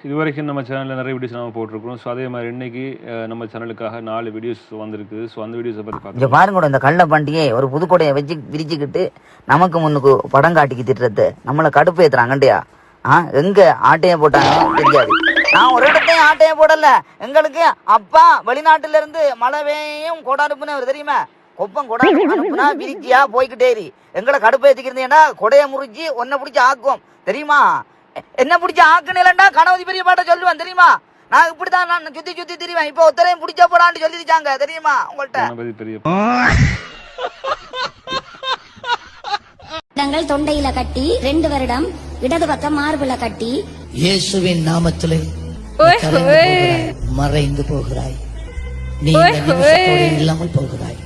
இதுவரைக்கும் நம்ம சேனலில் நிறைய வீடியோஸ் நம்ம போட்டிருக்கோம். ஸோ அதே மாதிரி இன்னைக்கு நம்ம சேனலுக்காக 4 வீடியோஸ் வந்திருக்கு. ஸோ அந்த வீடியோஸை பற்றி பார்த்து பாருங்க, இந்த கள்ள பண்டிகை ஒரு புதுக்கோடையை வச்சு விரிச்சுக்கிட்டு நமக்கு முன்னுக்கு படம் காட்டிக்கு திட்டுறது நம்மளை கடுப்பு ஏத்துறாங்கண்டியா. எங்க ஆட்டையை போட்டாங்க தெரியாது. நான் ஒரு இடத்தையும் ஆட்டையை போடல. எங்களுக்கு அப்பா வெளிநாட்டுல இருந்து மழை பெய்யும் கொடை அனுப்புனவர் தெரியுமா? கொப்பம் கொடை அனுப்புனா விரிச்சியா போய்கிட்டே எங்களை கடுப்பு ஏத்திக்கிறீங்கன்னா கொடையை முறிச்சு ஒன்ன பிடிச்சி ஆக்குவோம் தெரியுமா? என்ன பிடிச்ச ஆக்குனேலண்டா கணவதி பெரிய பாட்ட சொல்லுவேன் தெரியுமா? நான் இப்படிதான் நான் சுத்தி சுத்தி தெரியுவேன். இப்ப ஒருத்தரையும் பிடிச்ச போடான்னு சொல்லிருச்சாங்க தெரியுமா உங்கள்கிட்ட? தொண்டையில கட்டி 2 வருடம் இடது பக்கம் மார்புல கட்டி இயேசுவின் நாமத்திலே மறைந்து போகிறாய். நீ இல்லாமல் போகிறாய்.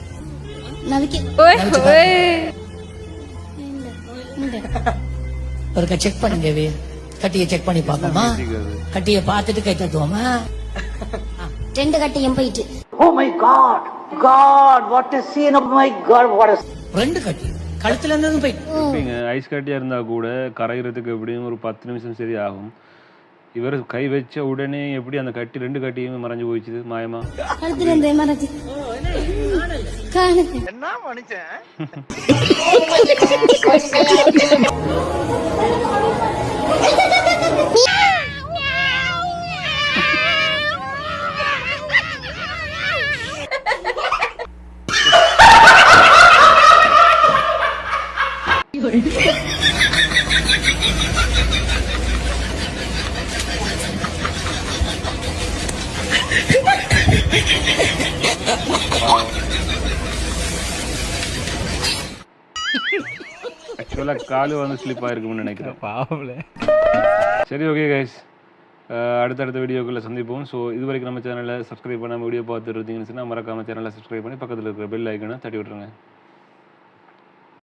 ஒரு செக் பண்ணுங்க, கட்டிய செக் பண்ணி பாப்போமா? கட்டிய பார்த்துட்டு கை தட்டுவோமா? 2 கட்டியும் போயிட்டு. Oh my God, God, what a scene! Oh my God, what a 2 கட்டி கழுத்துல இருந்ததும் போயிட்டு. ஐஸ் கட்டியா இருந்தா கூட கரைகிறதுக்கு எப்படியும் ஒரு 10 நிமிஷம் சரி ஆகும். இவர் கை வச்ச உடனே எப்படி அந்த கட்டி 2 கட்டியுமே மறைஞ்சு போயிடுச்சு மாயமா. கழுத்துல இருந்தே மறைஞ்சு என்ன மனுஷன். ஆக்சுவலா காலு வந்து ஸ்லிப் ஆயிருக்கும்னு நினைக்கிறேன். சரி, ஓகே கைஸ், அடுத்தடுத்த வீடியோக்குள்ள சந்திப்போம். ஸோ இது வரைக்கும் நம்ம சேனலை சப்ஸ்கிரைப் பண்ணாமல் வீடியோ பார்த்துட்டு இருந்தீங்கன்னு சொன்னால் மறக்காம சேனலை சப்ஸ்கிரைப் பண்ணி பக்கத்தில் இருக்கிற பெல் ஐக்கனை தட்டி விட்டுருங்க.